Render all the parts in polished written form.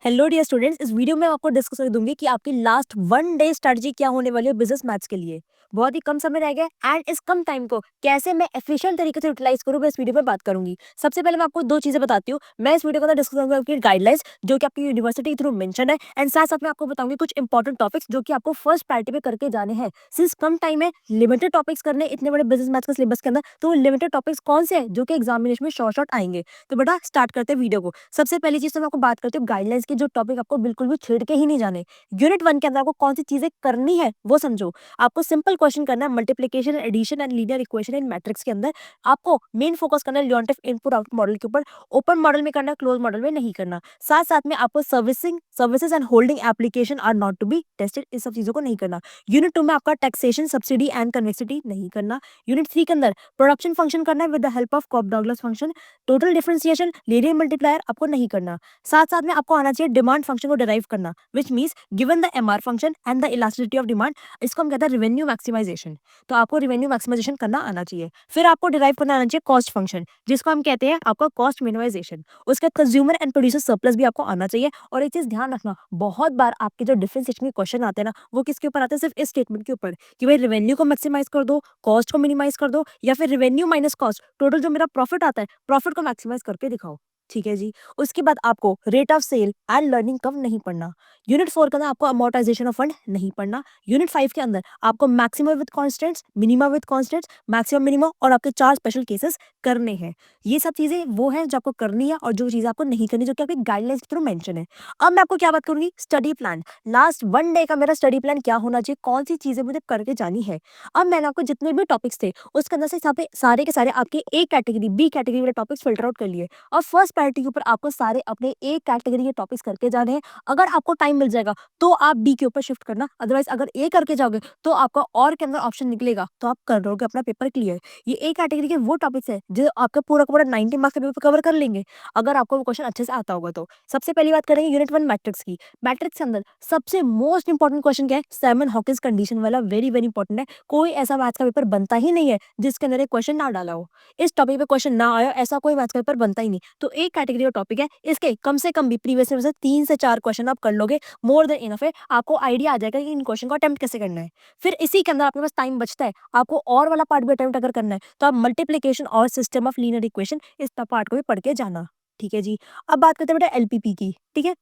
Hello dear students, इस video में आपको डिस्कस कर दूंगी कि आपकी लास्ट वन डे स्ट्रेटजी क्या होने वाली है बिजनेस मैथ्स के लिए। बहुत ही कम समय रह गया एंड इस कम टाइम को कैसे मैं एफिशिएंट तरीके से यूटिलाइज करूँ, मैं इस वीडियो में बात करूंगी। सबसे पहले मैं आपको दो चीजें बताती हूँ। मैं इस वीडियो के अंदर डिस्कस करूंगी आपकी गाइडलाइंस जो कि आपकी यूनिवर्सिटी के थ्रू मेंशन है, एंड साथ साथ में आपको बताऊंगी कुछ इंपॉर्टेंट टॉपिक्स जो कि आपको फर्स्ट प्रायोरिटी पे करके जाने हैं। सिंस कम टाइम है, लिमिटेड टॉपिक्स करने इतने बड़े बिजनेस मैथ्स के सिलेबस के अंदर, तो लिमिटेड टॉपिक्स कौन से हैं जो कि एग्जामिनेशन में शॉर्ट शॉर्ट आएंगे। तो बेटा स्टार्ट करते हैं वीडियो को। सबसे पहली चीज तो मैं आपको बात करती हूँ गाइडलाइंस की, जो टॉपिक आपको बिल्कुल भी छेड़ के ही नहीं जाने। यूनिट 1 के अंदर आपको कौन सी चीजें करनी है वो समझो। आपको सिंपल क्वेश्चन करना है, multiplication, addition and linear equation in matrix के अंदर। आपको मेन फोकस करना है लियोनटिफ इनपुट आउटपुट मॉडल के ऊपर। ओपन मॉडल में करना है, क्लोज मॉडल में नहीं करना। साथ साथ में आपको servicing, services and holding application are not to be tested, इस सब चीजों को नहीं करना। यूनिट 2 में आपका टैक्सेशन, सब्सिडी एंड कन्वेक्सिटी नहीं करना। यूनिट 3 के अंदर प्रोडक्शन फंक्शन करना है with the help of Cobb Douglas function. Total differentiation, linear multiplier आपको नहीं करना। साथ साथ में आपको आना चाहिए डिमांड फंक्शन को डिराइव करना, which means given the MR function and the elasticity of demand. इसको हम कहते हैं रेवेन्यू मैक्सिमाइजेशन। तो आपको रेवेन्यू मैक्सिमाइजेशन करना आना चाहिए। फिर आपको डिराइव करना आना चाहिए कॉस्ट फंक्शन, जिसको हम कहते हैं आपका कॉस्ट मिनिमाइजेशन। उसके बाद कंज्यूमर एंड प्रोड्यूसर सरप्लस भी आपको आना चाहिए। और एक चीज ध्यान रखना, बहुत बार आपके जो डिफरेंशिएशन के क्वेश्चन आते हैं ना, वो किसके ऊपर आते हैं? सिर्फ इस स्टेटमेंट के ऊपर कि भाई रेवेन्यू को मैक्सिमाइज कर दो, कॉस्ट को मिनिमाइज कर दो, या फिर रेवेन्यू माइनस कॉस्ट, टोटल जो मेरा प्रॉफिट आता है प्रॉफिट को मैक्सिमाइज करके दिखाओ। ठीक है जी। उसके बाद आपको rate of sale and learning curve नहीं पढ़ना। यूनिट 4 के अंदर आपको अमोर्टाइजेशन ऑफ फंड नहीं पढ़ना। यूनिट 5 के अंदर आपको maximum with constants, minimum with constants, maximum minimum और आपके 4 स्पेशल केसेस करने हैं। ये सब चीजें वो हैं जो आपको करनी है, और जो चीजें आपको नहीं करनी जो कि आपके गाइडलाइंस के थ्रू मेंशन है। अब मैं आपको क्या बात करूंगी, study plan. Last one day का मेरा स्टडी प्लान क्या होना चाहिए, कौन सी चीजें मुझे करके जानी है। अब मैंने आपको जितने भी टॉपिक्स थे उसके अंदर से सारे के सारे आपके ए कैटेगरी, बी कैटेगरी वाले टॉपिक्स फिल्टर आउट कर लिए। और फर्स्ट प्रायोरिटी के ऊपर आपको सारे अपने ए कैटेगरी के टॉपिक्स करके जाने हैं। अगर आपको टाइम मिल जाएगा तो आप बी के ऊपर शिफ्ट करना, अदरवाइज अगर ए करके जाओगे तो आपका और के अंदर ऑप्शन निकलेगा, तो आप कर लोगे अपना पेपर क्लियर। ये ए कैटेगरी के वो टॉपिक्स है जो आपका पूरा का पूरा 90 मार्क्स का पेपर कवर कर लेंगे, अगर आपको वो क्वेश्चन अच्छे से आता होगा तो। सबसे पहली बात करेंगे यूनिट 1 मैट्रिक्स की। मैट्रिक्स के अंदर सबसे मोस्ट इंपॉर्टेंट क्वेश्चन क्या है? साइमन हॉकिंस कंडीशन वाला, वेरी वेरी इंपॉर्टेंट है। कोई ऐसा मैथ्स का पेपर बनता ही नहीं है जिसके अंदर एक क्वेश्चन ना डाला हो। इस टॉपिक पे क्वेश्चन ना आया, ऐसा कोई मैथ्स का पेपर बनता ही नहीं। तो एक कैटेगरी का टॉपिक है, इसके कम से कम भी प्रीवियस में से 3 से 4 क्वेश्चन आप कर लोगे, मोर देन इनफ है। आपको आइडिया आ जाएगा कि इन क्वेश्चन को अटेम्प्ट कैसे करना है। फिर इसी के अंदर आपके पास टाइम बचता है, आपको और वाला पार्ट भी अटेम्प्ट अगर करना है तो आप मल्टीप्लिकेशन और सिस्टम ऑफ लीनियर इक्वेशन, इस पार्ट को भी पढ़ के जाना। ठीक है जी। अब बात करते हैं बेटा एलपीपी की। ठीक है,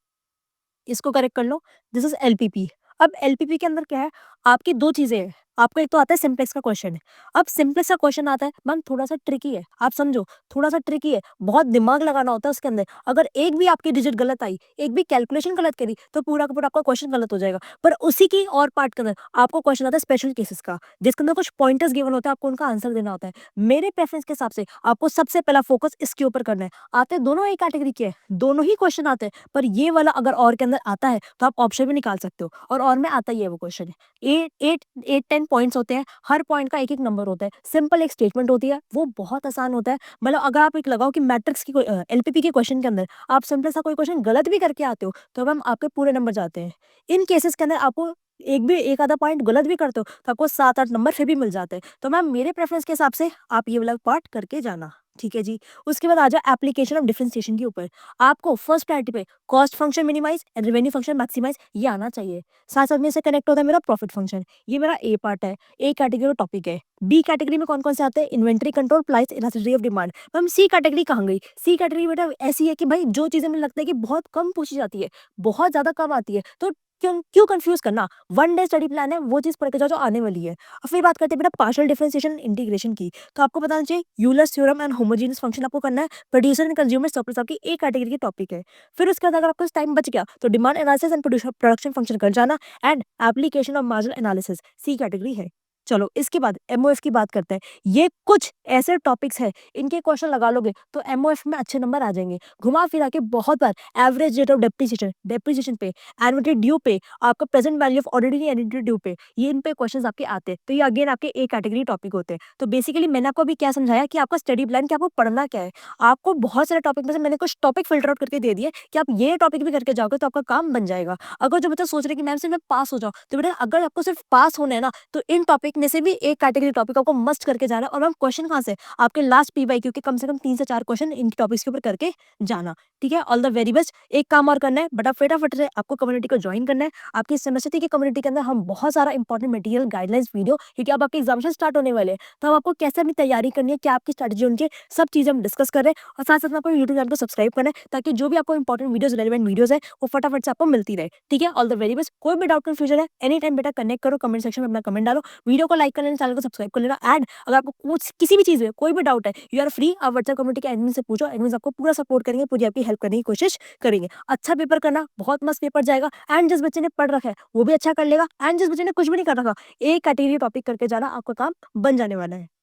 इसको करेक्ट कर लो। This is LPP. अब एलपीपी के अंदर क्या है, आपकी दो चीजें हैं। आपको एक तो आता है सिंप्लेक्स का क्वेश्चन। अब सिंप्लेक्स का क्वेश्चन आता है मैम, थोड़ा सा ट्रिकी है, आप समझो थोड़ा सा ट्रिकी है, बहुत दिमाग लगाना होता है उसके अंदर। अगर एक भी आपकी डिजिट गलत आई, एक भी कैलकुलेशन गलत करी, तो पूरा का पूरा आपका क्वेश्चन गलत हो जाएगा। पर उसी की और पार्ट के अंदर आपको क्वेश्चन आता है स्पेशल केसेस का, जिसके अंदर कुछ पॉइंटर्स गिवन होता है, आपको उनका आंसर देना होता है। मेरे प्रेफरेंस के हिसाब से आपको सबसे पहला फोकस इसके ऊपर करना है। आते दोनों एक कैटेगरी के हैं, दोनों ही क्वेश्चन आते हैं, पर ये वाला अगर और के अंदर आता है तो आप ऑप्शन भी निकाल सकते हो, और में आता ही है वो क्वेश्चन। 8 10 पॉइंट्स होते हैं, हर पॉइंट का एक एक नंबर होता है, सिंपल एक स्टेटमेंट होती है, वो बहुत आसान होता है। मतलब अगर आप एक लगाओ कि मैट्रिक्स की एलपीपी के क्वेश्चन के अंदर आप सिंपल सा कोई क्वेश्चन गलत भी करके आते हो तो मैम आपके पूरे नंबर जाते हैं। इन केसेस के अंदर आपको एक आधा पॉइंट गलत भी करते हो तो आपको 7 8 नंबर फिर भी मिल जाते हैं। तो मैम मेरे प्रेफरेंस के हिसाब से आप ये वाला पार्ट करके जाना। ठीक है जी। उसके बाद आ जाओ एप्लीकेशन ऑफ डिफरेंशिएशन के ऊपर। आपको फर्स्ट प्रायोरिटी पे cost function minimize and revenue function maximize ये आना चाहिए। साथ साथ में इससे कनेक्ट होता है मेरा प्रॉफिट फंक्शन, ये मेरा ए पार्ट है, ए कैटेगरी का टॉपिक है। बी कैटेगरी में कौन कौन से आते हैं? Inventory control, price elasticity of demand. Ma'am C category कहाँ गई? सी कैटेगरी बेटा ऐसी है कि भाई जो चीजें मुझे लगता है कि बहुत कम पूछी जाती है, बहुत ज्यादा कम आती है, तो क्यों क्यों कंफ्यूज करना। वन डे स्टडी प्लान है, वो चीज पढ़ के जाओ जो आने वाली है। और फिर बात करते हैं बेटा पार्शियल डिफरेंशिएशन इंटीग्रेशन की। तो आपको बताना चाहिए Euler's theorem and homogeneous function आपको करना है। प्रोड्यूसर एंड कंज्यूमर सरप्लस आपकी एक कैटेगरी की टॉपिक है। फिर उसके बाद अगर आपको टाइम बच गया तो demand analysis and production function कर जाना, and application of marginal analysis C category है। चलो इसके बाद एमओएफ की बात करते हैं। ये कुछ ऐसे टॉपिक्स है, इनके क्वेश्चन लगा लोगे तो एमओएफ में अच्छे नंबर आ जाएंगे। घुमा फिरा के बहुत बार एवरेज रेट ऑफ डेप्रिसिएशन पे, एनुअल ड्यू पे, आपका present value of ordinary annual due पे, ये इन पे क्वेश्चंस आपके आते हैं। तो ये अगेन आपके ए कैटेगरी टॉपिक होते हैं। तो बेसिकली मैंने आपको अभी क्या समझाया कि आपका स्टडी प्लान क्या, आपको पढ़ना क्या है। आपको बहुत सारे टॉपिक में से मैंने कुछ टॉपिक फिल्टर आउट करके दे दिए कि आप ये टॉपिक भी करके जाओगे तो आपका काम बन जाएगा। अगर जो बच्चा सोच रहे कि मैम सिर्फ मैं पास हो जाऊं, तो बेटा अगर आपको सिर्फ पास होना है ना तो इन टॉपिक एक में से भी एक कैटेगरी टॉपिक आपको मस्ट करके जाना है। और मैम क्वेश्चन कहाँ से? आपके लास्ट पीवाईक्यू के कम से कम 3 से 4 क्वेश्चन इन टॉपिक्स के ऊपर करके जाना, ठीक है? All the very best. एक काम और करना है, बटा फटाफट से आपको कम्युनिटी को जॉइन करना है। आपकी सेमेस्टर की कम्युनिटी के अंदर हम बहुत सारा इंपॉर्टेंट मटेरियल, गाइडलाइंस वीडियो, क्योंकि अब आपके एग्जामिनेशन स्टार्ट होने वाले हैं, तो हम आपको कैसे अपनी तैयारी करनी है, क्या आपकी स्ट्रैटेजी होनी चाहिए, सब चीज़ें हम डिस्कस कर रहे हैं। और साथ-साथ में आपको यूट्यूब चैनल को सब्सक्राइब करना है, ताकि जो भी आपको इंपॉर्टेंट वीडियोज़, रेलेवेंट वीडियोज़ है, वो फटाफट से आपको मिलती रहे, ठीक है? All the very best. कोई भी डाउट, कन्फ्यूजन है, एनी टाइम बेटा कनेक्ट करो, कमेंट सेक्शन में अपना कमेंट डालो, वीडियो को लाइक कर लेना, चैनल को सब्सक्राइब कर लेना। एंड अगर आपको कुछ किसी भी चीज़ में कोई भी डाउट है, यू आर फ्री, आप व्हाट्सएप कम्युनिटी के एडमिन से पूछो, एडमिन आपको पूरा सपोर्ट करेंगे, पूरी आपकी हेल्प करने की कोशिश करेंगे। अच्छा पेपर करना, बहुत मस्त पेपर जाएगा। एंड जिस बच्चे ने पढ़ रखा है, वो भी अच्छा कर लेगा। एंड जिस बच्चे ने कुछ भी नहीं कर रखा, एक कैटेगरी टॉपिक करके जाना, आपका काम बन जाने वाला है।